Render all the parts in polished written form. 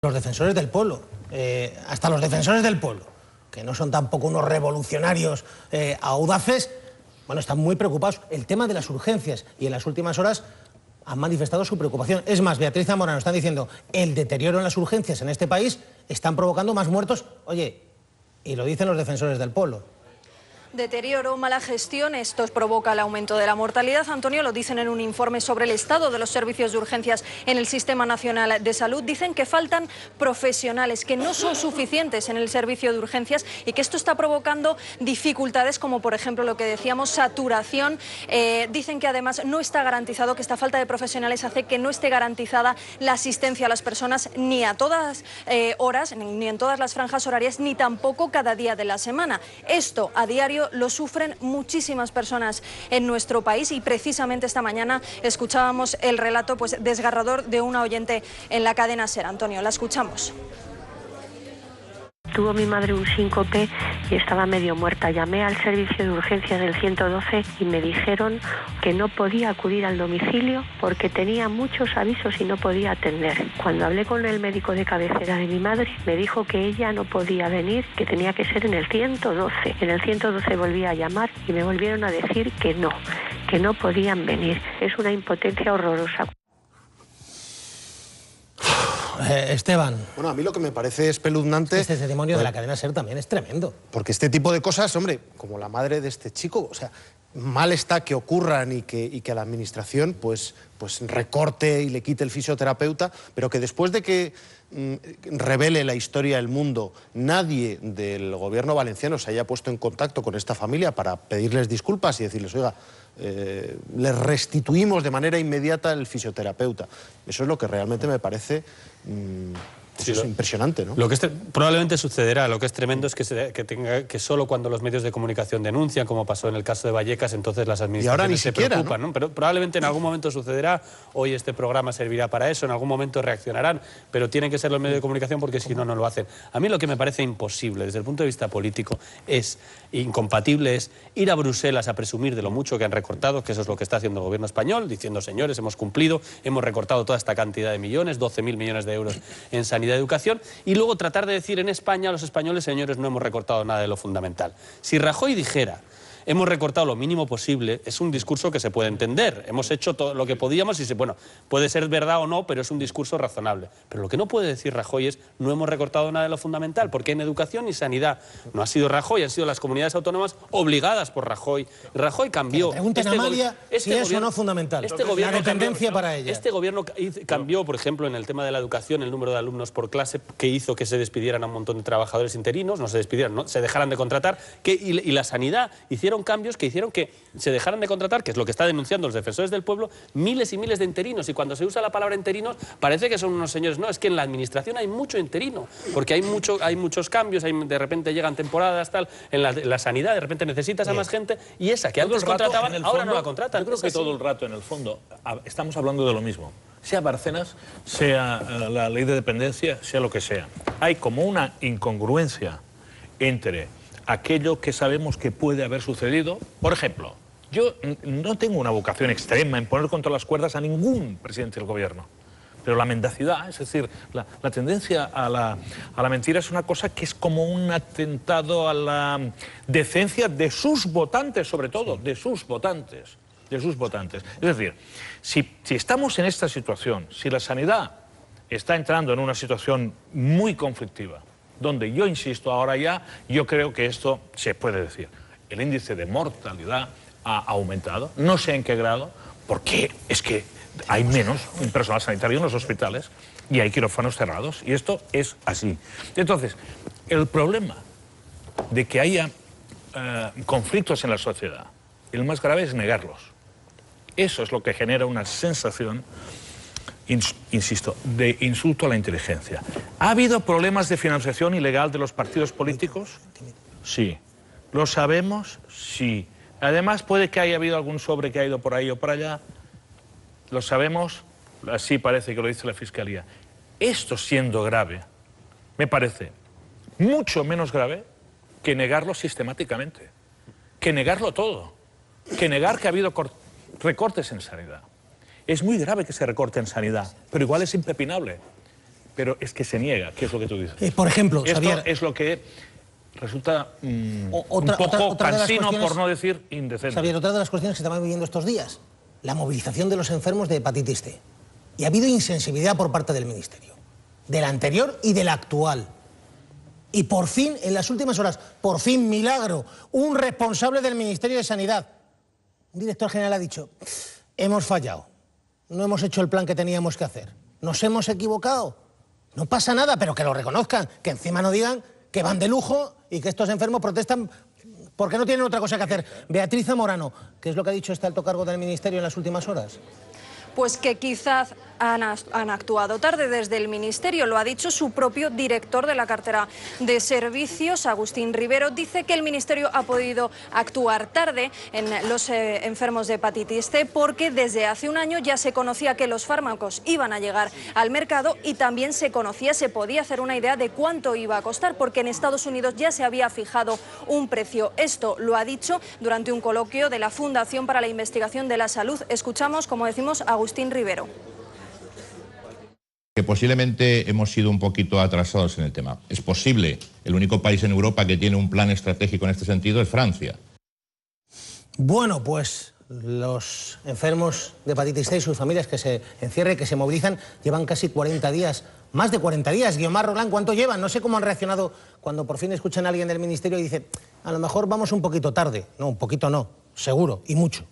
Los defensores del pueblo, hasta los defensores del pueblo, que no son tampoco unos revolucionarios audaces, bueno, están muy preocupados. El tema de las urgencias, y en las últimas horas han manifestado su preocupación. Es más, Beatriz Zamorano están diciendo, el deterioro en las urgencias en este país están provocando más muertos. Oye, y lo dicen los defensores del pueblo. Deterioro, mala gestión, esto provoca el aumento de la mortalidad. Antonio, lo dicen en un informe sobre el estado de los servicios de urgencias en el Sistema Nacional de Salud. Dicen que faltan profesionales, que no son suficientes en el servicio de urgencias y que esto está provocando dificultades como, por ejemplo, lo que decíamos, saturación. Dicen que además no está garantizado, que esta falta de profesionales hace que no esté garantizada la asistencia a las personas ni a todas horas, ni en todas las franjas horarias, ni tampoco cada día de la semana. Esto a diario lo sufren muchísimas personas en nuestro país y precisamente esta mañana escuchábamos el relato desgarrador de una oyente en la cadena SER. Antonio, la escuchamos. Tuvo mi madre un síncope y estaba medio muerta. Llamé al servicio de urgencias del 112 y me dijeron que no podía acudir al domicilio porque tenía muchos avisos y no podía atender. Cuando hablé con el médico de cabecera de mi madre, me dijo que ella no podía venir, que tenía que ser en el 112. En el 112 volví a llamar y me volvieron a decir que no podían venir. Es una impotencia horrorosa. Esteban. Bueno, a mí lo que me parece espeluznante... Este testimonio de la cadena SER también es tremendo. Porque este tipo de cosas, hombre, como la madre de este chico, o sea, mal está que ocurran y que la administración pues recorte y le quite el fisioterapeuta, pero que después de que revele la historia del mundo, nadie del gobierno valenciano se haya puesto en contacto con esta familia para pedirles disculpas y decirles, oiga, les restituimos de manera inmediata el fisioterapeuta. Eso es lo que realmente me parece sí, es impresionante, ¿no? Lo que probablemente sucederá, lo que es tremendo es que solo cuando los medios de comunicación denuncian, como pasó en el caso de Vallecas, entonces las administraciones se preocupan, ¿no? Pero probablemente en algún momento sucederá. Hoy este programa servirá para eso, en algún momento reaccionarán, pero tienen que ser los medios de comunicación porque si no, no lo hacen. A mí lo que me parece imposible desde el punto de vista político es incompatible, es ir a Bruselas a presumir de lo mucho que han recortado, que eso es lo que está haciendo el gobierno español, diciendo, señores, hemos cumplido, hemos recortado toda esta cantidad de millones, 12.000 millones de euros en sanidad, de educación, y luego tratar de decir en España a los españoles, señores, no hemos recortado nada de lo fundamental. Si Rajoy dijera, hemos recortado lo mínimo posible, es un discurso que se puede entender. Hemos hecho todo lo que podíamos y, bueno, puede ser verdad o no, pero es un discurso razonable. Pero lo que no puede decir Rajoy es, no hemos recortado nada de lo fundamental, porque en educación y sanidad no ha sido Rajoy, han sido las comunidades autónomas obligadas por Rajoy. Rajoy cambió... Pregunten a Amalia si es o no fundamental. La dependencia para ella. Este gobierno cambió, por ejemplo, en el tema de la educación, el número de alumnos por clase, que hizo que se despidieran a un montón de trabajadores interinos, no se despidieran, no, se dejaran de contratar, y la sanidad hicieron cambios que hicieron que se dejaran de contratar, que es lo que está denunciando los defensores del pueblo, miles y miles de interinos. Y cuando se usa la palabra interinos, parece que son unos señores. No, es que en la administración hay mucho interino, porque hay muchos cambios, de repente llegan temporadas, tal. En la sanidad, de repente necesitas a más gente, y esa que antes contrataban, ahora no la contratan. Yo creo que todo el rato, en el fondo, estamos hablando de lo mismo. Sea Bárcenas, sea la ley de dependencia, sea lo que sea. Hay como una incongruencia entre aquello que sabemos que puede haber sucedido. Por ejemplo, yo no tengo una vocación extrema en poner contra las cuerdas a ningún presidente del gobierno, pero la mendacidad, es decir, la tendencia a la mentira es una cosa que es como un atentado a la decencia de sus votantes, sobre todo, de sus votantes. Es decir, si estamos en esta situación, si la sanidad está entrando en una situación muy conflictiva, donde yo insisto ahora ya, yo creo que esto se puede decir. El índice de mortalidad ha aumentado, no sé en qué grado, porque es que hay menos personal sanitario en los hospitales y hay quirófanos cerrados, y esto es así. Entonces, el problema de que haya conflictos en la sociedad, el más grave es negarlos. Eso es lo que genera una sensación, insisto, de insulto a la inteligencia. ¿Ha habido problemas de financiación ilegal de los partidos políticos? Sí. ¿Lo sabemos? Sí. Además, puede que haya habido algún sobre que ha ido por ahí o por allá. ¿Lo sabemos? Así parece que lo dice la Fiscalía. Esto, siendo grave, me parece mucho menos grave que negarlo sistemáticamente, que negarlo todo, que negar que ha habido recortes en sanidad. Es muy grave que se recorte en sanidad, pero igual es impepinable Pero es que se niega, ¿qué es lo que tú dices? Por ejemplo, esto Xavier, es lo que resulta un poco cansino, por no decir indecente. Xavier, otra de las cuestiones que estamos viviendo estos días, la movilización de los enfermos de hepatitis C. Y ha habido insensibilidad por parte del Ministerio, del anterior y del actual. Y por fin, en las últimas horas, por fin, milagro, un responsable del Ministerio de Sanidad, un director general ha dicho, hemos fallado, no hemos hecho el plan que teníamos que hacer, nos hemos equivocado, no pasa nada, pero que lo reconozcan, que encima no digan que van de lujo y que estos enfermos protestan porque no tienen otra cosa que hacer. Beatriz Zamorano, ¿qué es lo que ha dicho este alto cargo del Ministerio en las últimas horas? Pues que quizás han actuado tarde desde el Ministerio, lo ha dicho su propio director de la cartera de servicios, Agustín Rivero. Dice que el Ministerio ha podido actuar tarde en los enfermos de hepatitis C porque desde hace un año ya se conocía que los fármacos iban a llegar al mercado y también se podía hacer una idea de cuánto iba a costar porque en Estados Unidos ya se había fijado un precio. Esto lo ha dicho durante un coloquio de la Fundación para la Investigación de la Salud. Escuchamos, como decimos, a Agustín Rivero. Que posiblemente hemos sido un poquito atrasados en el tema. Es posible. El único país en Europa que tiene un plan estratégico en este sentido es Francia. Bueno, pues los enfermos de hepatitis C y sus familias que se encierren, que se movilizan, llevan casi 40 días, más de 40 días. Guiomar Roland, ¿cuánto llevan? No sé cómo han reaccionado cuando por fin escuchan a alguien del Ministerio y dice, a lo mejor vamos un poquito tarde. No, un poquito no, seguro, y mucho.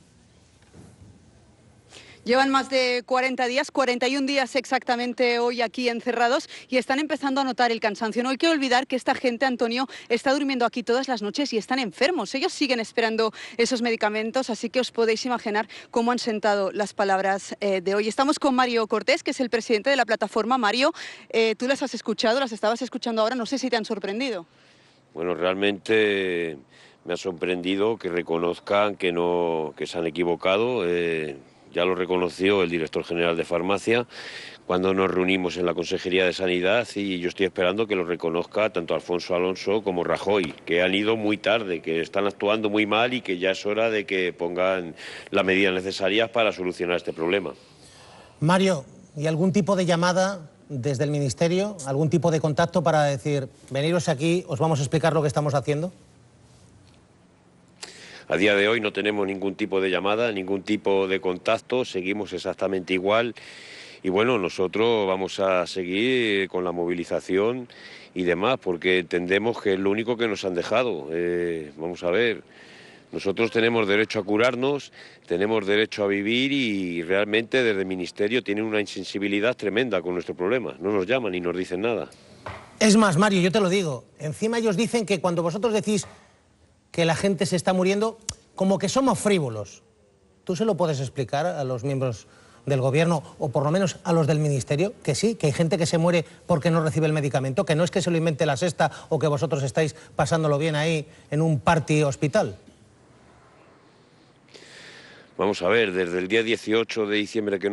Llevan más de 40 días, 41 días exactamente hoy aquí encerrados y están empezando a notar el cansancio. No hay que olvidar que esta gente, Antonio, está durmiendo aquí todas las noches y están enfermos. Ellos siguen esperando esos medicamentos, así que os podéis imaginar cómo han sentado las palabras de hoy. Estamos con Mario Cortés, que es el presidente de la plataforma. Mario, tú las has escuchado, las estabas escuchando ahora, no sé si te han sorprendido. Bueno, realmente me ha sorprendido que reconozcan que se han equivocado. Ya lo reconoció el director general de Farmacia cuando nos reunimos en la Consejería de Sanidad y yo estoy esperando que lo reconozca tanto Alfonso Alonso como Rajoy, que han ido muy tarde, que están actuando muy mal y que ya es hora de que pongan las medidas necesarias para solucionar este problema. Mario, ¿y algún tipo de llamada desde el Ministerio, algún tipo de contacto para decir, veniros aquí, os vamos a explicar lo que estamos haciendo? A día de hoy no tenemos ningún tipo de llamada, ningún tipo de contacto, seguimos exactamente igual y bueno, nosotros vamos a seguir con la movilización y demás porque entendemos que es lo único que nos han dejado. Vamos a ver, nosotros tenemos derecho a curarnos, tenemos derecho a vivir y realmente desde el Ministerio tienen una insensibilidad tremenda con nuestro problema, no nos llaman ni nos dicen nada. Es más, Mario, yo te lo digo, encima ellos dicen que cuando vosotros decís que la gente se está muriendo, como que somos frívolos. ¿Tú se lo puedes explicar a los miembros del gobierno o por lo menos a los del Ministerio? Que sí, que hay gente que se muere porque no recibe el medicamento, que no es que se lo invente la Sexta o que vosotros estáis pasándolo bien ahí en un party hospital. Vamos a ver, desde el día 18 de diciembre que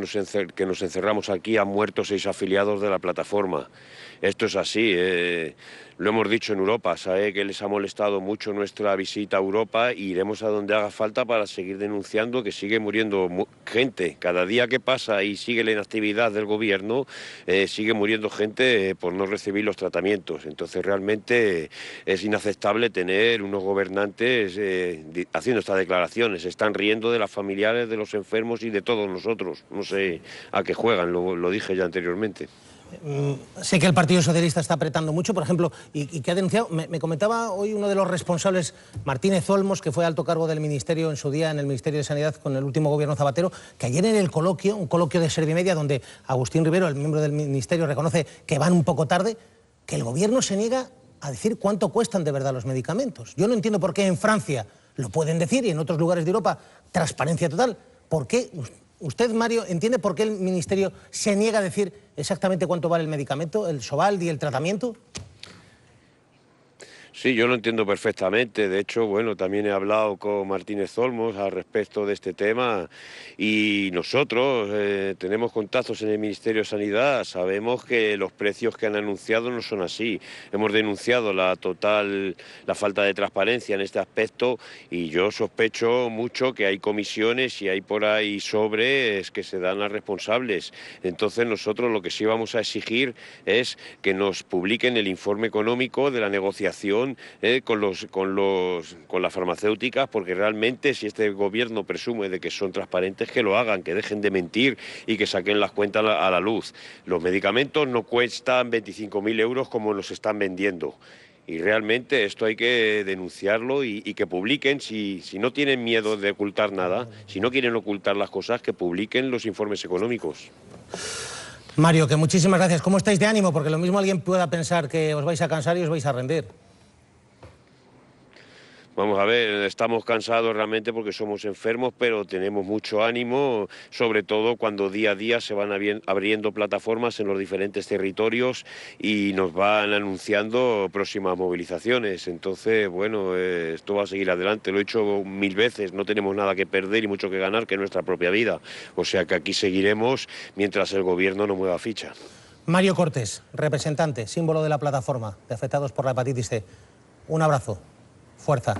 nos encerramos aquí han muerto 6 afiliados de la plataforma. Esto es así, lo hemos dicho en Europa, sabe que les ha molestado mucho nuestra visita a Europa y iremos a donde haga falta para seguir denunciando que sigue muriendo gente. Cada día que pasa y sigue la inactividad del gobierno, sigue muriendo gente por no recibir los tratamientos. Entonces realmente es inaceptable tener unos gobernantes haciendo estas declaraciones. Se están riendo de las familiares, de los enfermos y de todos nosotros. No sé a qué juegan, lo dije ya anteriormente. Sé que el Partido Socialista está apretando mucho, por ejemplo, y que ha denunciado, me comentaba hoy uno de los responsables, Martínez Olmos, que fue alto cargo del Ministerio en su día, en el Ministerio de Sanidad con el último gobierno Zapatero, que ayer en el coloquio, un coloquio de Servimedia, donde Agustín Rivero, el miembro del Ministerio, reconoce que van un poco tarde, que el gobierno se niega a decir cuánto cuestan de verdad los medicamentos. Yo no entiendo por qué en Francia lo pueden decir y en otros lugares de Europa, transparencia total. ¿Por qué? ¿Usted, Mario, entiende por qué el Ministerio se niega a decir exactamente cuánto vale el medicamento, el Sovaldi, el tratamiento? Sí, yo lo entiendo perfectamente. De hecho, bueno, también he hablado con Martínez Olmos al respecto de este tema y nosotros tenemos contactos en el Ministerio de Sanidad. Sabemos que los precios que han anunciado no son así. Hemos denunciado la falta de transparencia en este aspecto y yo sospecho mucho que hay comisiones y hay por ahí sobres que se dan a responsables. Entonces nosotros lo que sí vamos a exigir es que nos publiquen el informe económico de la negociación con las farmacéuticas, porque realmente si este gobierno presume de que son transparentes, que lo hagan, que dejen de mentir y que saquen las cuentas a la luz. Los medicamentos no cuestan 25.000 euros como los están vendiendo. Y realmente esto hay que denunciarlo y que publiquen, si no tienen miedo de ocultar nada, si no quieren ocultar las cosas, que publiquen los informes económicos. Mario, que muchísimas gracias. ¿Cómo estáis de ánimo? Porque lo mismo alguien pueda pensar que os vais a cansar y os vais a rendir. Vamos a ver, estamos cansados realmente porque somos enfermos, pero tenemos mucho ánimo, sobre todo cuando día a día se van abriendo plataformas en los diferentes territorios y nos van anunciando próximas movilizaciones. Entonces, bueno, esto va a seguir adelante. Lo he dicho 1000 veces, no tenemos nada que perder y mucho que ganar que nuestra propia vida. O sea que aquí seguiremos mientras el gobierno no mueva ficha. Mario Cortés, representante, símbolo de la plataforma de afectados por la hepatitis C. Un abrazo. Fuerza.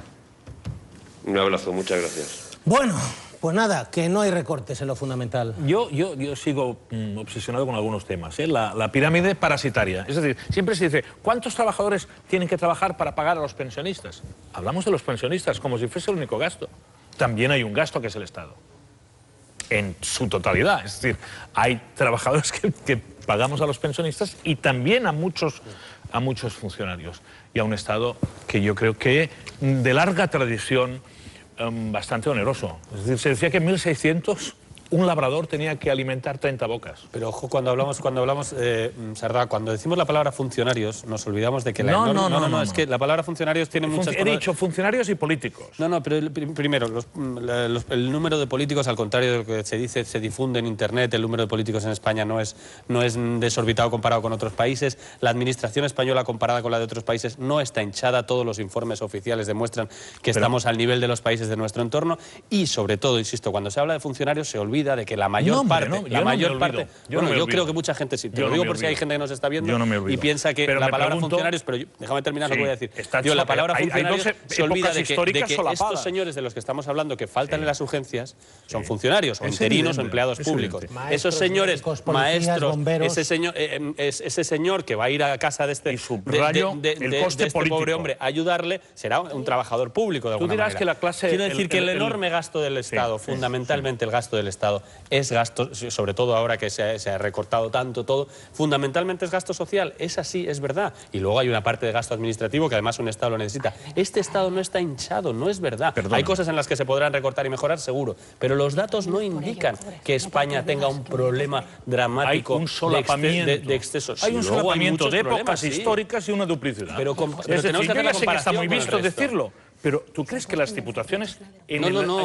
Un abrazo, muchas gracias. Bueno, pues nada, que no hay recortes en lo fundamental. Yo sigo obsesionado con algunos temas. La pirámide parasitaria. Es decir, siempre se dice, ¿cuántos trabajadores tienen que trabajar para pagar a los pensionistas? Hablamos de los pensionistas como si fuese el único gasto. También hay un gasto que es el Estado. En su totalidad. Es decir, hay trabajadores que pagamos a los pensionistas y también a muchos funcionarios. Y a un Estado que yo creo que de larga tradición, bastante oneroso. Es decir, se decía que en 1600 un labrador tenía que alimentar 30 bocas. Pero ojo, cuando hablamos, Sardá, cuando decimos la palabra funcionarios, nos olvidamos de que no, es que la palabra funcionarios tiene muchas... He dicho funcionarios y políticos. No, pero primero, el número de políticos, al contrario de lo que se dice, se difunde en Internet, el número de políticos en España no es desorbitado comparado con otros países. La administración española comparada con la de otros países no está hinchada. Todos los informes oficiales demuestran que estamos al nivel de los países de nuestro entorno y, sobre todo, insisto, cuando se habla de funcionarios se olvida de que la mayor parte... Yo creo que mucha gente sí. Te lo digo por si hay gente que nos está viendo y piensa que la palabra funcionarios... Pero déjame terminar lo que voy a decir. La palabra funcionarios se olvida de que estos señores de los que estamos hablando que faltan en las urgencias son funcionarios o interinos o empleados públicos. Esos señores, maestros, ese señor que va a ir a casa de este pobre hombre a ayudarle, será un trabajador público de alguna manera. Quiero decir que el enorme gasto del Estado, fundamentalmente el gasto del Estado, es gasto, sobre todo ahora que se ha recortado tanto todo, fundamentalmente es gasto social. Es así, es verdad. Y luego hay una parte de gasto administrativo que además un Estado lo necesita. Este Estado no está hinchado, no es verdad. Hay cosas en las que se podrán recortar y mejorar, seguro, pero los datos no indican que España tenga un problema dramático de excesos. Hay un solapamiento de épocas históricas y una duplicidad. Pero tenemos que hacer la comparación. Sé que está muy visto decirlo. Pero ¿tú crees que las diputaciones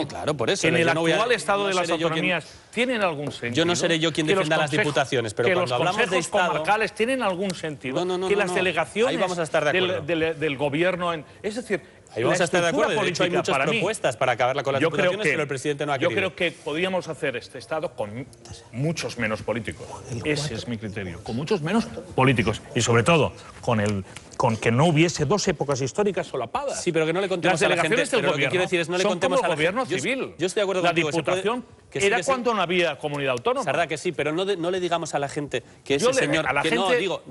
claro, por eso, en el actual estado de las autonomías tienen algún sentido? Yo no seré yo quien defienda las diputaciones, pero cuando hablamos de Estado... los consejos comarcales tienen algún sentido, que las delegaciones ahí vamos a estar de acuerdo. del gobierno... Es decir, ahí vamos a estar de acuerdo. De hecho, hay muchas propuestas para acabarla con las diputaciones, pero el presidente no ha querido. Yo creo que podríamos hacer este Estado con muchos menos políticos. Ese es mi criterio. Con muchos menos políticos. Y sobre todo, con que no hubiese dos épocas históricas solapadas. Sí, pero que no le contemos a la gente. Pero lo que quiero decir es no le contemos al gobierno civil. Yo estoy de acuerdo contigo. La diputación era cuando no había comunidad autónoma. Sardá, que sí, pero no le digamos a la gente que ese señor...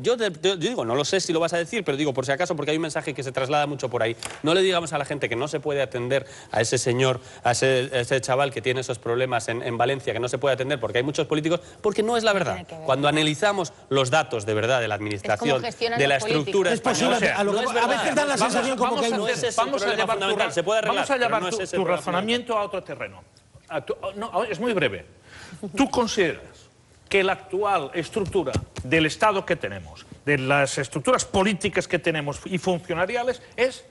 Yo digo, no lo sé si lo vas a decir, pero digo por si acaso, porque hay un mensaje que se traslada mucho por ahí. No le digamos a la gente que no se puede atender a ese señor, a ese chaval que tiene esos problemas en Valencia, que no se puede atender porque hay muchos políticos, porque no es la verdad. Cuando analizamos los datos de verdad de la administración, de la estructura española... A veces da la sensación como que hay... Vamos a llevar tu razonamiento a otro terreno. No, es muy breve. ¿Tú consideras que la actual estructura del Estado que tenemos, de las estructuras políticas que tenemos y funcionariales, es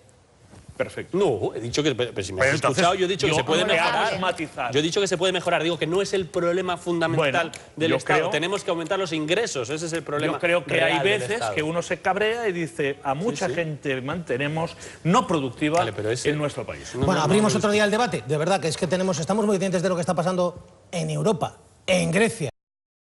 perfecto. No, he dicho que, pero si me has escuchado, yo he dicho que se puede mejorar. Matizar. Yo he dicho que se puede mejorar, digo que no es el problema fundamental del Estado. Tenemos que aumentar los ingresos, ese es el problema. Yo creo que hay veces que uno se cabrea y dice, a mucha gente mantenemos no productiva en nuestro país. Bueno, abrimos otro día el debate, de verdad que es que estamos muy conscientes de lo que está pasando en Europa, en Grecia.